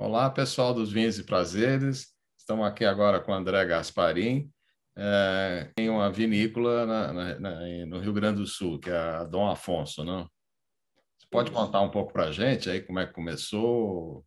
Olá, pessoal dos Vinhos e Prazeres. Estamos aqui agora com o André Gasparim. Tem uma vinícola no Rio Grande do Sul, que é a Dom Afonso, não? Você pode contar um pouco para a gente aí como é que começou?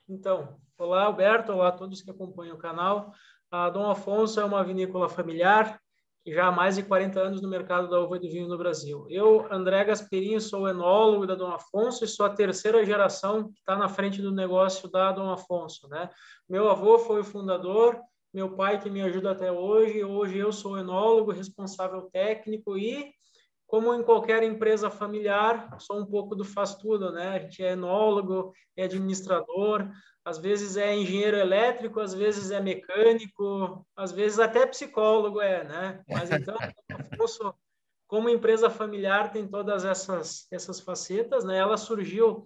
Então, olá, Alberto, olá a todos que acompanham o canal. A Dom Afonso é uma vinícola familiar que já há mais de 40 anos no mercado da uva e do vinho no Brasil. Eu, André Gasperini, sou enólogo da Dom Afonso e sou a terceira geração que está na frente do negócio da Dom Afonso, né? Meu avô foi o fundador, meu pai que me ajuda até hoje. Hoje eu sou enólogo, responsável técnico e, como em qualquer empresa familiar, sou um pouco do faz tudo, né? A gente é enólogo, é administrador, às vezes é engenheiro elétrico, às vezes é mecânico, às vezes até psicólogo né? Mas então, Afonso, como empresa familiar, tem todas essas facetas, né? Ela surgiu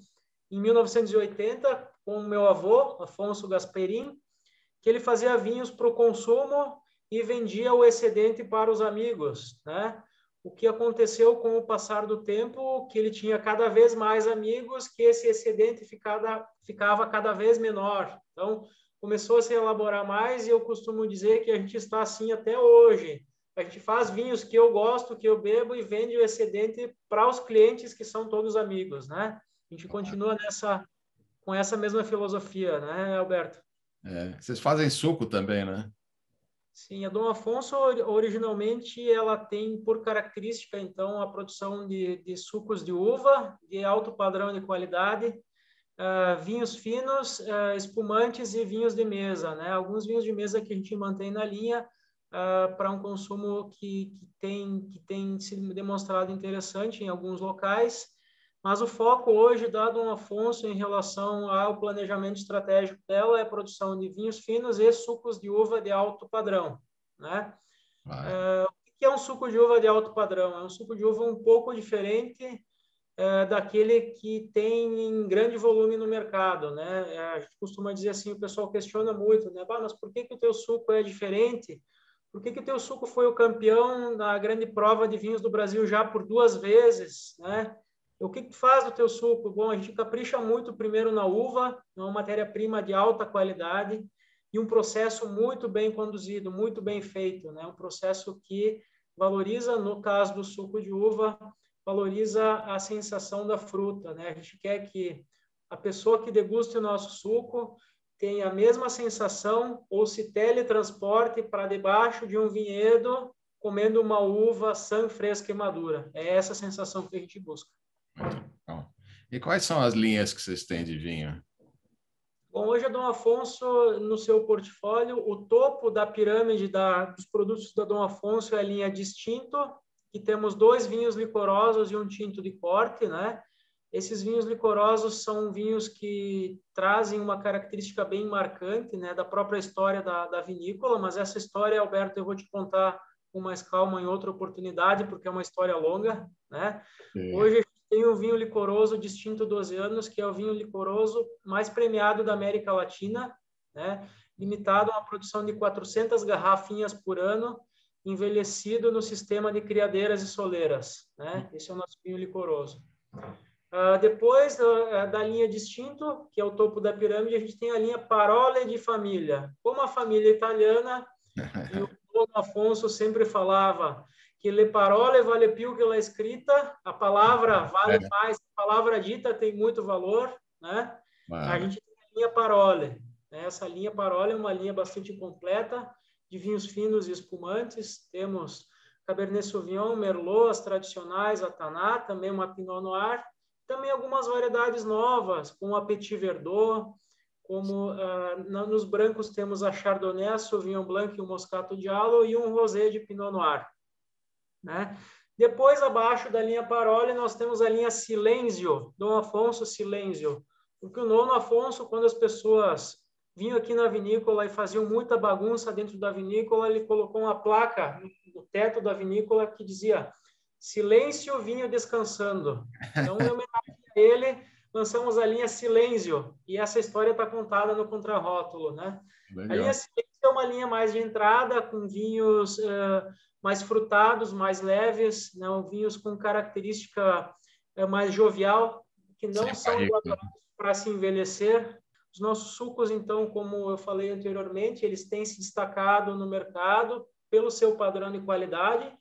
em 1980 com o meu avô, Afonso Gasperim, que ele fazia vinhos para o consumo e vendia o excedente para os amigos, né? O que aconteceu com o passar do tempo, que ele tinha cada vez mais amigos, que esse excedente ficava cada vez menor. Então, começou a se elaborar mais e eu costumo dizer que a gente está assim até hoje. A gente faz vinhos que eu gosto, que eu bebo e vende o excedente para os clientes que são todos amigos, né? A gente continua com essa mesma filosofia, né, Alberto? Vocês fazem suco também, né? Sim, a Dom Afonso originalmente ela tem por característica então a produção de sucos de uva de alto padrão de qualidade, vinhos finos, espumantes e vinhos de mesa, né? Alguns vinhos de mesa que a gente mantém na linha para um consumo que tem se demonstrado interessante em alguns locais. Mas o foco hoje da Dom Afonso em relação ao planejamento estratégico dela é a produção de vinhos finos e sucos de uva de alto padrão, né? O que é um suco de uva de alto padrão? É um suco de uva um pouco diferente daquele que tem em grande volume no mercado, né? A gente costuma dizer assim, o pessoal questiona muito, né? Mas por que o teu suco é diferente? Por que o teu suco foi o campeão na grande prova de vinhos do Brasil já por 2 vezes, né? O que faz o teu suco? Bom, a gente capricha muito primeiro na uva, uma matéria-prima de alta qualidade e um processo muito bem conduzido, muito bem feito, né? Um processo que valoriza, no caso do suco de uva, valoriza a sensação da fruta, né? A gente quer que a pessoa que deguste o nosso suco tenha a mesma sensação ou se teletransporte para debaixo de um vinhedo comendo uma uva sã, fresca e madura. É essa sensação que a gente busca. Muito bom. E quais são as linhas que vocês têm de vinho? Bom, hoje a Dom Afonso, no seu portfólio, o topo da pirâmide dos produtos da Dom Afonso é a linha Distinto, que temos 2 vinhos licorosos e um tinto de corte, né? Esses vinhos licorosos são vinhos que trazem uma característica bem marcante, né, da própria história da vinícola, mas essa história, Alberto, eu vou te contar com mais calma em outra oportunidade, porque é uma história longa, né? Sim. Hoje a gente tem o vinho licoroso Distinto 12 anos, que é o vinho licoroso mais premiado da América Latina, né? Limitado a uma produção de 400 garrafinhas por ano, envelhecido no sistema de criadeiras e soleiras, né? Esse é o nosso vinho licoroso. Depois da linha Distinto, que é o topo da pirâmide, a gente tem a linha Parole de Família. Como a família italiana, e o Dom Afonso sempre falava que le parole vale più que la escrita, a palavra vale mais, a palavra dita tem muito valor, né? A gente tem a linha Parole, né? Essa linha Parole é uma linha bastante completa de vinhos finos e espumantes. Temos Cabernet Sauvignon, Merlot, as tradicionais, a Taná, também uma Pinot Noir, também algumas variedades novas, como a Petit Verdot, como nos brancos temos a Chardonnay, a Sauvignon Blanc e o Moscato Diallo e um rosé de Pinot Noir, né? Depois, abaixo da linha Parole, nós temos a linha Silenzio, Dom Afonso Silenzio, porque o Nono Afonso, quando as pessoas vinham aqui na vinícola e faziam muita bagunça dentro da vinícola, ele colocou uma placa no teto da vinícola que dizia Silêncio, vinho descansando. Então, em homenagem a ele, lançamos a linha Silêncio, e essa história está contada no contrarótulo, né? A linha Silêncio é uma linha mais de entrada, com vinhos mais frutados, mais leves, né? Vinhos com característica mais jovial, que não Sem são barriga. elaborados para se envelhecer. Os nossos sucos, então, como eu falei anteriormente, eles têm se destacado no mercado pelo seu padrão de qualidade.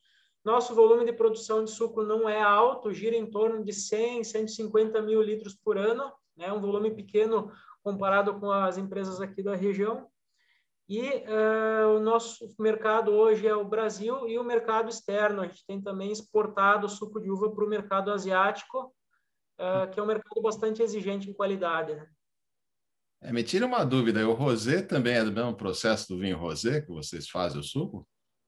Nosso volume de produção de suco não é alto, gira em torno de 100, 150 mil litros por ano, né? Um volume pequeno comparado com as empresas aqui da região. E o nosso mercado hoje é o Brasil e o mercado externo. A gente tem também exportado suco de uva para o mercado asiático, que é um mercado bastante exigente em qualidade, né? Me tira uma dúvida, o rosé também é do mesmo processo do vinho rosé que vocês fazem o suco?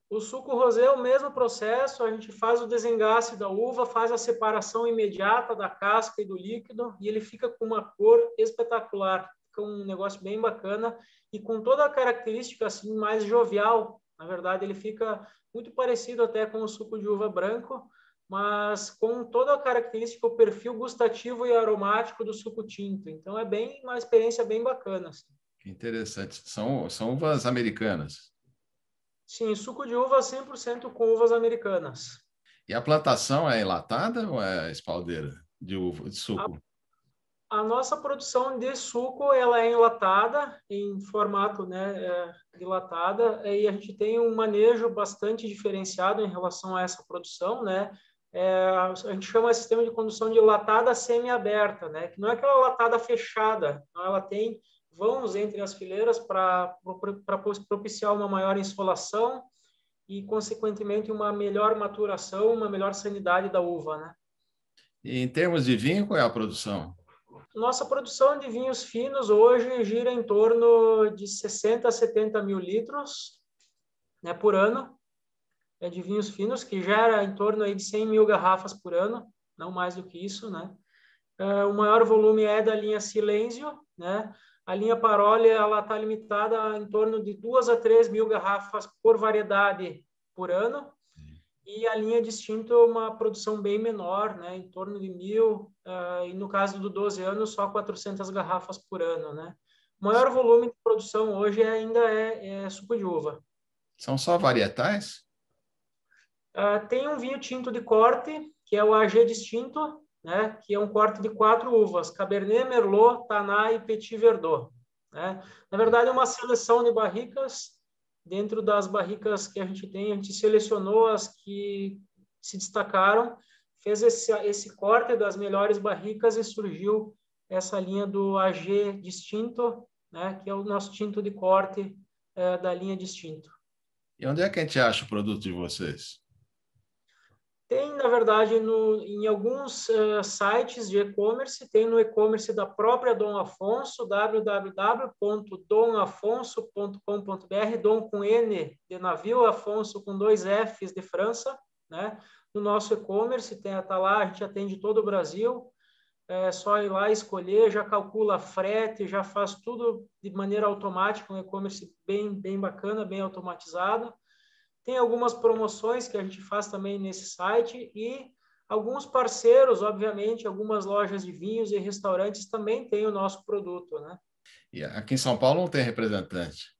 O suco rosé é o mesmo processo, a gente faz o desengace da uva, faz a separação imediata da casca e do líquido, e ele fica com uma cor espetacular, fica um negócio bem bacana, e com toda a característica assim, mais jovial. Na verdade, ele fica muito parecido até com o suco de uva branco, mas com toda a característica, o perfil gustativo e aromático do suco tinto. Então, é bem uma experiência bem bacana. Assim. Que interessante. São uvas americanas. Sim, suco de uva 100% com uvas americanas. E a plantação é enlatada ou é espaldeira de uva, de suco? A nossa produção de suco ela é enlatada, em formato, né, dilatada, e a gente tem um manejo bastante diferenciado em relação a essa produção, né? A gente chama esse sistema de condução de latada semi-aberta, né? Que não é aquela latada fechada, ela tem vãos entre as fileiras para propiciar uma maior insolação e, consequentemente, uma melhor maturação, uma melhor sanidade da uva, né? E em termos de vinho, qual é a produção? Nossa produção de vinhos finos hoje gira em torno de 60 a 70 mil litros, né, por ano, de vinhos finos, que gera em torno aí de 100 mil garrafas por ano, não mais do que isso, né? O maior volume é da linha Silêncio, né? A linha Paroli ela está limitada em torno de 2 a 3 mil garrafas por variedade por ano. E a linha Distinto é uma produção bem menor, né? Em torno de 1.000, e no caso do 12 anos, só 400 garrafas por ano, né? O maior volume de produção hoje ainda é suco de uva. São só varietais? Tem um vinho tinto de corte, que é o AG Distinto, né? Que é um corte de 4 uvas, Cabernet, Merlot, Taná e Petit Verdot, né? Na verdade, é uma seleção de barricas. Dentro das barricas que a gente selecionou as que se destacaram, fez esse corte das melhores barricas e surgiu essa linha do AG Distinto, né, que é o nosso tinto de corte da linha Distinto. E onde é que a gente acha o produto de vocês? Tem, na verdade, em alguns sites de e-commerce, tem no e-commerce da própria Dom Afonso, www.domafonso.com.br, Dom com N de navio, Afonso com 2 Fs de França, né? No nosso e-commerce, tá lá, a gente atende todo o Brasil, é só ir lá escolher, já calcula frete, já faz tudo de maneira automática, um e-commerce bem bacana, bem automatizado. Tem algumas promoções que a gente faz também nesse site e alguns parceiros, obviamente, algumas lojas de vinhos e restaurantes também têm o nosso produto, né? E aqui em São Paulo não tem representante?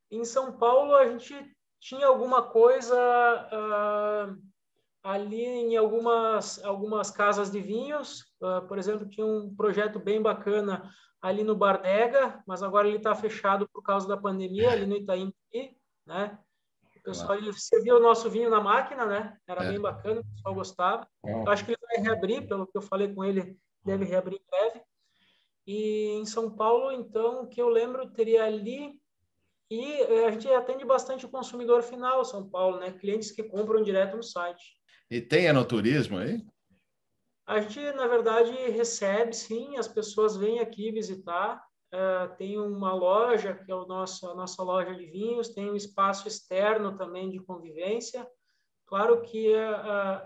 Em São Paulo, a gente tinha alguma coisa ali em algumas casas de vinhos. Por exemplo, tinha um projeto bem bacana ali no Bardega, mas agora ele está fechado por causa da pandemia, ali no Itaim, né? O pessoal servia o nosso vinho na máquina, né? Era bem bacana, o pessoal gostava. Eu acho que ele vai reabrir, pelo que eu falei com ele, deve reabrir em breve. E em São Paulo, então, o que eu lembro, teria ali. E a gente atende bastante o consumidor final, São Paulo, né? Clientes que compram direto no site. E tem enoturismo aí? A gente, na verdade, recebe, sim, as pessoas vêm aqui visitar. Tem uma loja, que é a nossa loja de vinhos, tem um espaço externo também de convivência. Claro que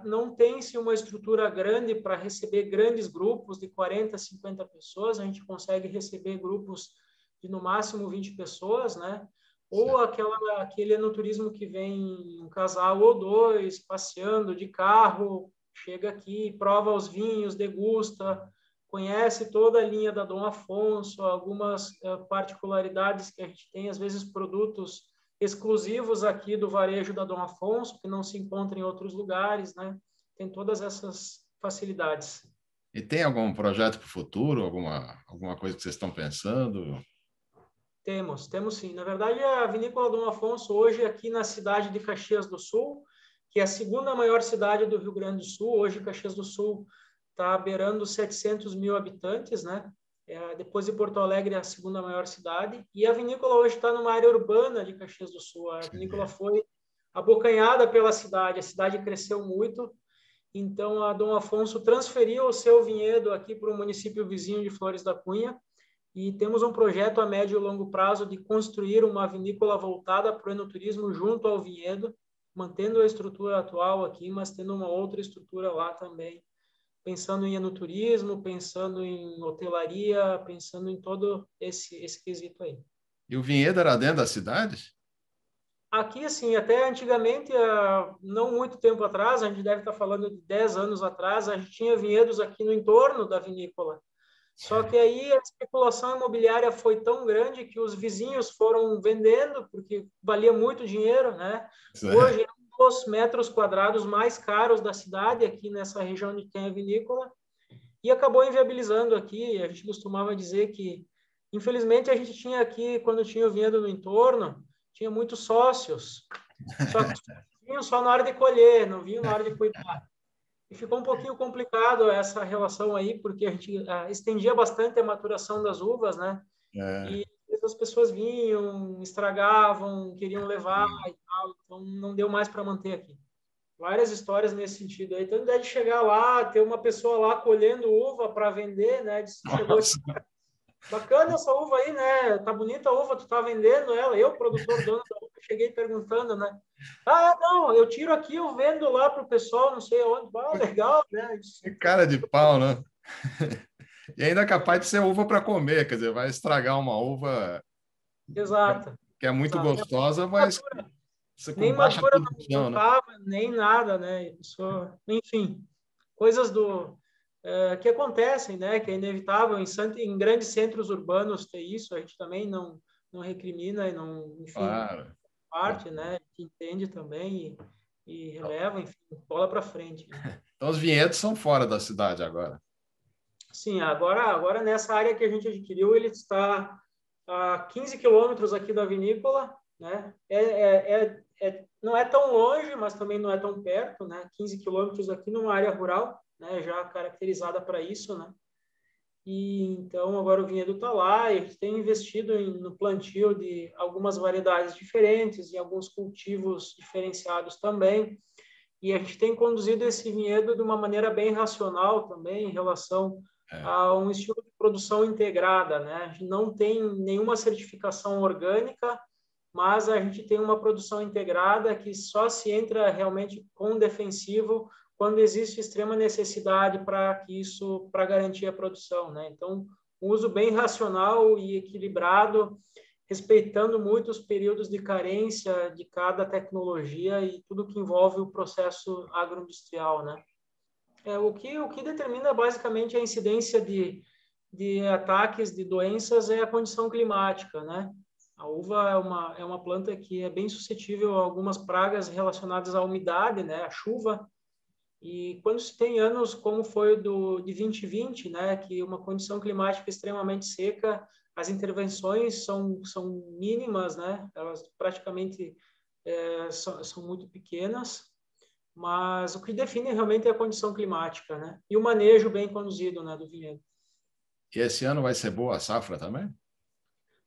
não tem-se uma estrutura grande para receber grandes grupos de 40, 50 pessoas, a gente consegue receber grupos de no máximo 20 pessoas, né? Ou aquele enoturismo que vem um casal ou dois passeando de carro, chega aqui, prova os vinhos, degusta, conhece toda a linha da Dom Afonso, algumas particularidades que a gente tem, às vezes produtos exclusivos aqui do varejo da Dom Afonso, que não se encontram em outros lugares, né? Tem todas essas facilidades. E tem algum projeto para o futuro, alguma coisa que vocês estão pensando? Temos sim. Na verdade, a Vinícola Dom Afonso, hoje aqui na cidade de Caxias do Sul, que é a segunda maior cidade do Rio Grande do Sul, hoje Caxias do Sul está beirando 700 mil habitantes, né? Depois de Porto Alegre, é a segunda maior cidade. E a vinícola hoje está numa área urbana de Caxias do Sul. A vinícola foi abocanhada pela cidade, a cidade cresceu muito. Então, a Dom Afonso transferiu o seu vinhedo aqui para o município vizinho de Flores da Cunha. E temos um projeto a médio e longo prazo de construir uma vinícola voltada para o enoturismo junto ao vinhedo, mantendo a estrutura atual aqui, mas tendo uma outra estrutura lá também, pensando em enoturismo, pensando em hotelaria, pensando em todo esse quesito aí. E o vinhedo era dentro da cidade? Aqui, assim, até antigamente, não muito tempo atrás, a gente deve estar falando de 10 anos atrás, a gente tinha vinhedos aqui no entorno da vinícola. Só que aí a especulação imobiliária foi tão grande que os vizinhos foram vendendo, porque valia muito dinheiro, né? Hoje é um dos metros quadrados mais caros da cidade, aqui nessa região de tem a vinícola, e acabou inviabilizando aqui. A gente costumava dizer que, infelizmente, a gente tinha aqui, quando tinha o vinhedo no entorno, tinha muitos sócios, só que vinham só na hora de colher, não vinham na hora de cuidar. E ficou um pouquinho complicado essa relação aí, porque a gente estendia bastante a maturação das uvas, né? E as pessoas vinham, estragavam, queriam levar e tal, então não deu mais para manter aqui. Várias histórias nesse sentido aí. Então, de chegar lá, ter uma pessoa lá colhendo uva para vender, né? Chegou bacana essa uva aí, né? Tá bonita a uva, tu tá vendendo ela. Eu, produtor, dono da uva, cheguei perguntando, né? Ah, não, eu tiro aqui, eu vendo lá pro pessoal, não sei onde. Ah, legal, né? Que cara de pau, né? E ainda é capaz de ser uva para comer, quer dizer, vai estragar uma uva Exato. que é muito Exato. gostosa, mas você com Nem baixa madura produção, não né? tava, nem nada, né? Enfim, coisas que acontecem, né? Que é inevitável em grandes centros urbanos ter isso. A gente também não recrimina e não, enfim, Claro. parte, né? Que entende também e releva, enfim, bola para frente. Né? Então, os vinhedos são fora da cidade agora. Sim, agora nessa área que a gente adquiriu, ele está a 15 quilômetros aqui da vinícola, né? Não é tão longe, mas também não é tão perto, né? 15 quilômetros aqui numa área rural, né? Já caracterizada para isso, né? E então agora o vinhedo está lá, e a gente tem investido no plantio de algumas variedades diferentes e alguns cultivos diferenciados também. E a gente tem conduzido esse vinhedo de uma maneira bem racional também em relação a um estilo de produção integrada, né? A gente não tem nenhuma certificação orgânica, mas a gente tem uma produção integrada que só se entra realmente com defensivo quando existe extrema necessidade para garantir a produção, né? Então, um uso bem racional e equilibrado, respeitando muito os períodos de carência de cada tecnologia e tudo que envolve o processo agroindustrial, né? O que determina basicamente a incidência de ataques, de doenças, é a condição climática, né? A uva é uma planta que é bem suscetível a algumas pragas relacionadas à umidade, né? A chuva. E quando se tem anos como foi o de 2020, né? Que uma condição climática extremamente seca, as intervenções são mínimas, né? Elas praticamente são muito pequenas, mas o que define realmente é a condição climática, né? E o manejo bem conduzido, né, do vinhedo. E esse ano vai ser boa a safra também?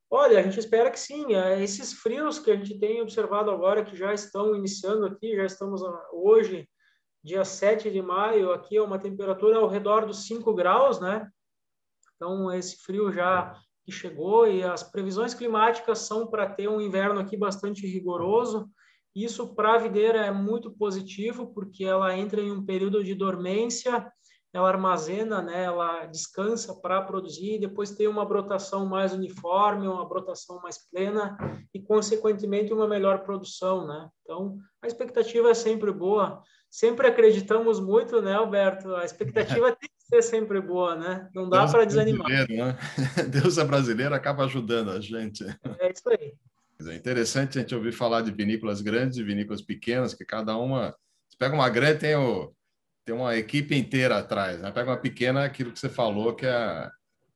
Olha, a gente espera que sim. Esses frios que a gente tem observado agora, que já estão iniciando aqui, já estamos hoje, dia 7 de maio, aqui é uma temperatura ao redor dos 5 graus, né? Então, esse frio já que chegou e as previsões climáticas são para ter um inverno aqui bastante rigoroso. Isso para a videira é muito positivo, porque ela entra em um período de dormência, ela armazena, né, ela descansa para produzir, depois tem uma brotação mais uniforme, uma brotação mais plena e, consequentemente, uma melhor produção, né? Então, a expectativa é sempre boa. Sempre acreditamos muito, né, Alberto? A expectativa tem que ser sempre boa, né? Não dá para desanimar. Né? Deus é brasileiro, acaba ajudando a gente. É isso aí. É interessante a gente ouvir falar de vinícolas grandes e vinícolas pequenas, que cada uma... Você pega uma grande, tem ter uma equipe inteira atrás, né? Pega uma pequena, aquilo que você falou, que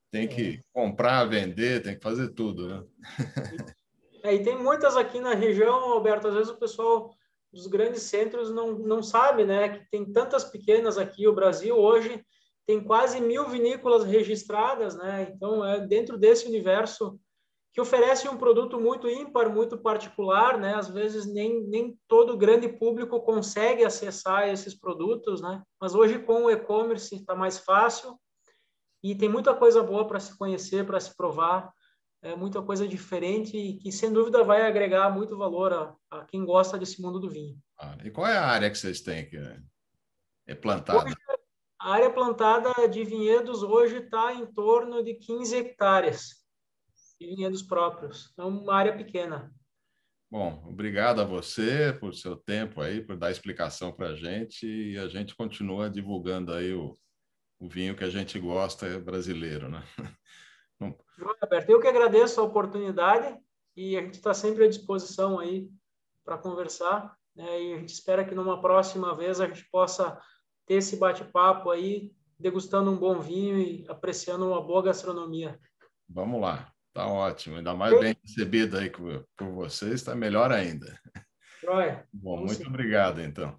tem que comprar, vender, tem que fazer tudo, né? E tem muitas aqui na região, Alberto, às vezes o pessoal dos grandes centros não sabe, né, que tem tantas pequenas aqui. O Brasil hoje tem quase 1.000 vinícolas registradas, né? Então, é dentro desse universo que oferece um produto muito ímpar, muito particular, né? Às vezes nem todo grande público consegue acessar esses produtos, né? Mas hoje com o e-commerce está mais fácil e tem muita coisa boa para se conhecer, para se provar, muita coisa diferente e que sem dúvida vai agregar muito valor a quem gosta desse mundo do vinho. E qual é a área que vocês têm que é plantada? Hoje, a área plantada de vinhedos hoje está em torno de 15 hectares de vinhedos próprios. É uma área pequena. Bom, obrigado a você por seu tempo aí, por dar explicação para a gente, e a gente continua divulgando aí o vinho que a gente gosta brasileiro, né? João Roberto, eu que agradeço a oportunidade e a gente está sempre à disposição aí para conversar, né? E a gente espera que numa próxima vez a gente possa ter esse bate-papo aí, degustando um bom vinho e apreciando uma boa gastronomia. Vamos lá, tá ótimo. Ainda mais bem recebido aí por vocês, está melhor ainda. Joia. Bom, muito obrigado, então.